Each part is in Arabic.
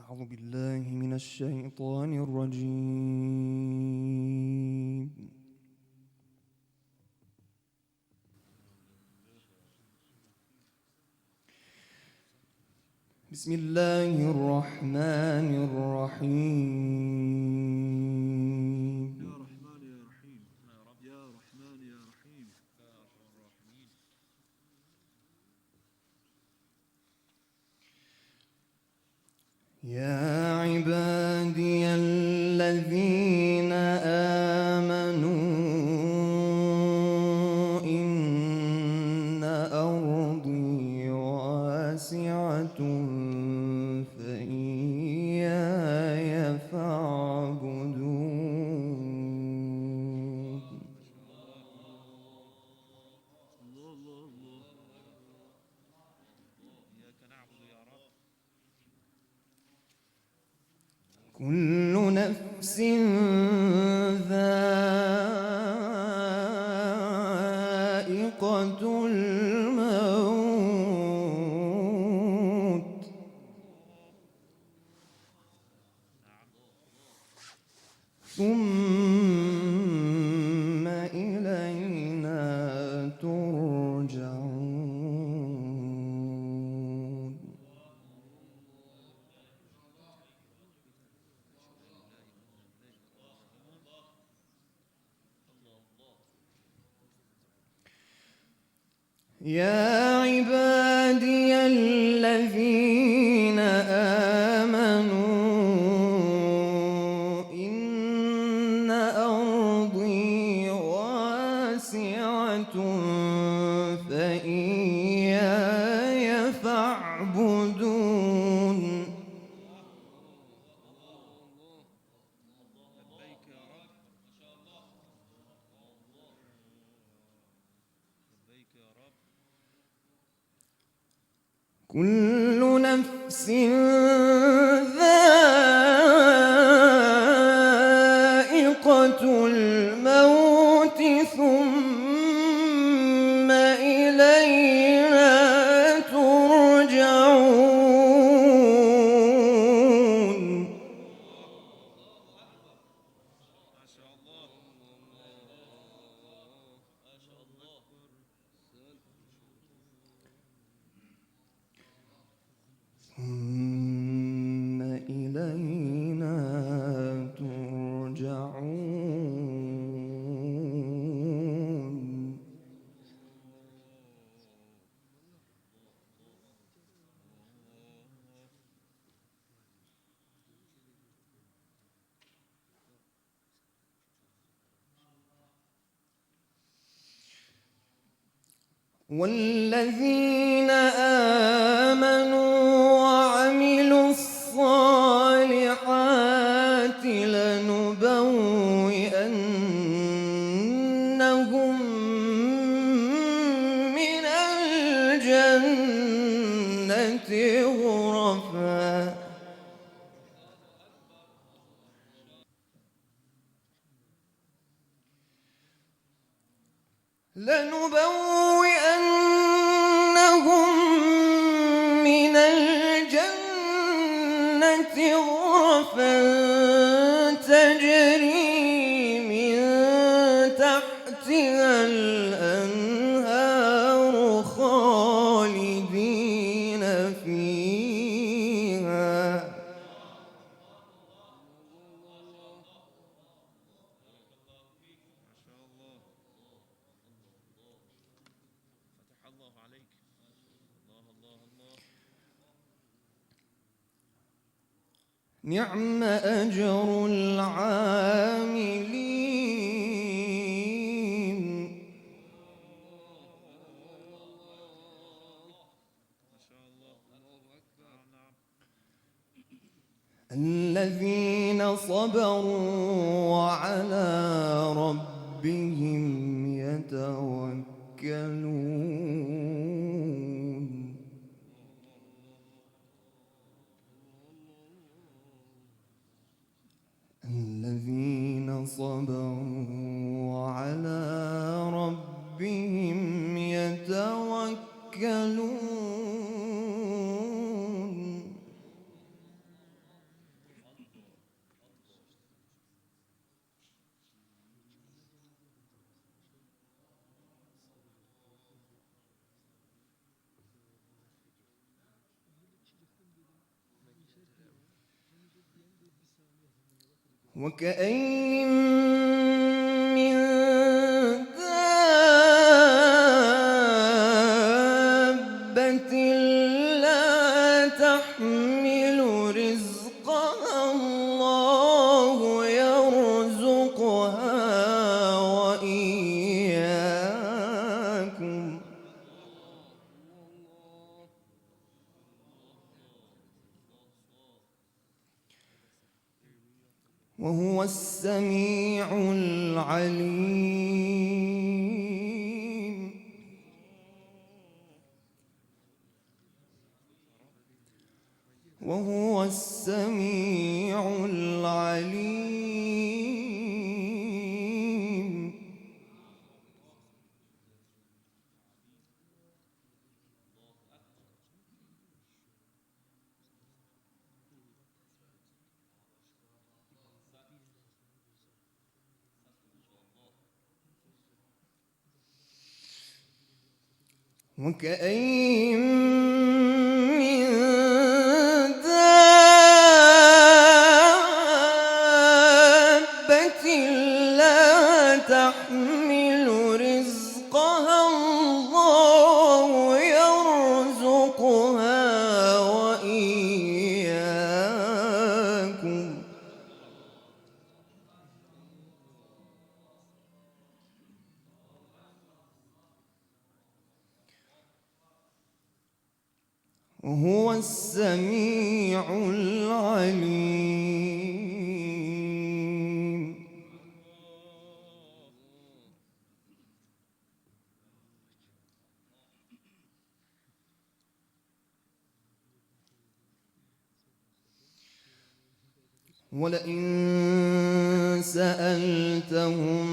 أعوذ بالله من الشيطان الرجيم. بسم الله الرحمن الرحيم. يا رحمن يا رحيم يا رحمن يا رحيم. يا عبادي الذين آمنوا إن أرضي واسعة فإياي فاعبدون. الله الله الله. إياك نعبد يا رب. كل نفس ذائقة الموت ثم إلينا ترجعون. يا عبادي الذين آمنوا إن أرضي واسعة فإياي فاعبدون. لبيك يا رب. لبيك يا رب. كل نفس ذائقة الموت ثم إلينا ترجعون. ما شاء الله. ما شاء الله. ثم إلينا ترجعون. والذين آمنوا وعملوا الصالحات لنبوئنهم من الجنة غرفا من الجنة غرفا تجري من تحتها الأنهار خالدين فيها. ما شاء الله. فتح الله عليك. الله الله الله. نعم أجر العاملين. ما شاء الله. الله أكبر. نعم. الذين صبروا وعلى ربهم يتوكلون. الذين صبروا وعلى ربهم يتوكلون. وكأين من دابة لا تحمل رزقها الله يرزقها وإياكم وهو السميع العليم. وهو السميع العليم. وكأين من دابة لا تحمل رزقها الله يرزقها وإياكم وهو السميع العليم. ولئن سألتهم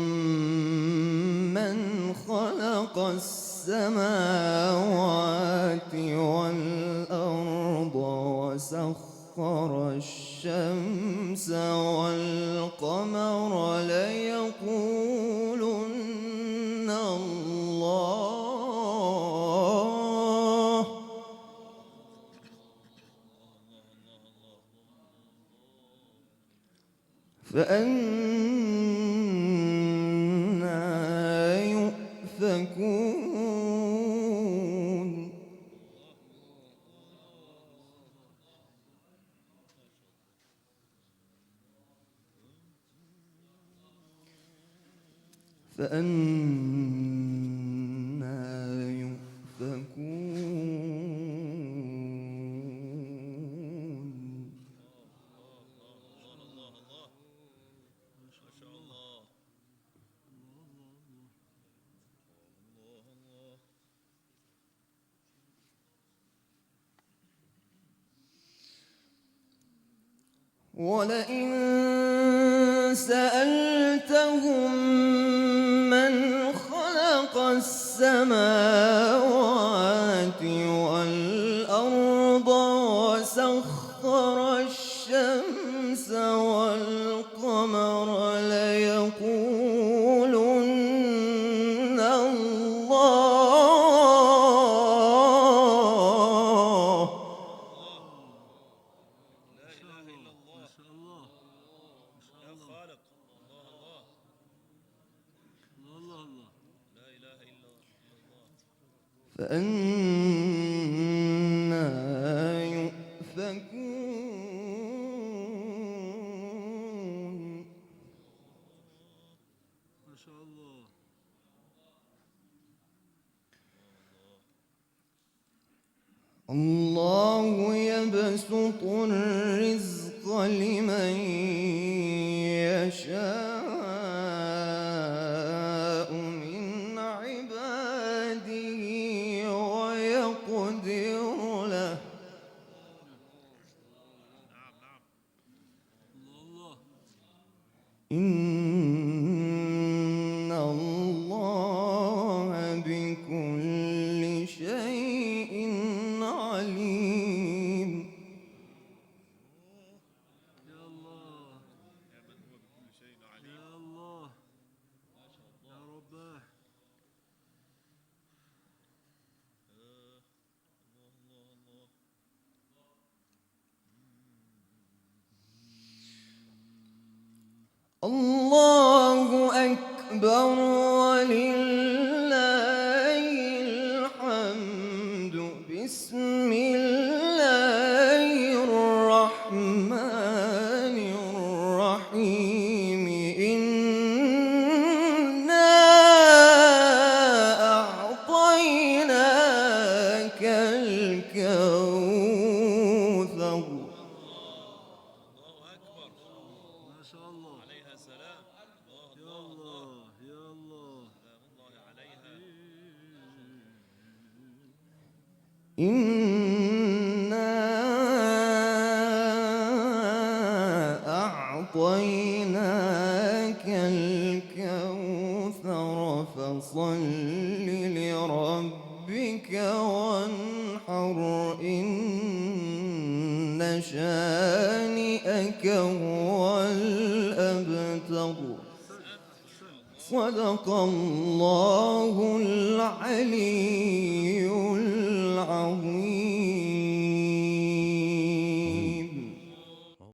من خلق السماوات والأرض وسخر الشمس والقمر ليقولن الله فأنى يؤفكون فأنى يؤفكون ما شاء الله. ولئن سألتهم من خلق السماوات والأرض وسخر الشمس والقمر ليقولن الله لا إله إلا الله. ما شاء الله. يا خالق. الله الله. الله الله. لا إله إلا الله. فأنى يؤفكون ما شاء الله. الله يبسط الرزق لمن يشاء من عباده ويقدر له نعم نعم. الله الله. إن الله بكل شيء عليم. يا الله. يا من هو بكل شيء عليم. يا الله. ما شاء الله. يا رباه. الله الله. الله أكبر ولله الحمد. بسم الله الرحمن الرحيم. إنا أعطيناك الكوثر. ما شاء الله عليها سلام. يا الله يا الله سلام الله عليها. إنا أعطيناك الكوثر فصل لربك وانحر. إن شانئك هو الأبتر. صدق الله العلي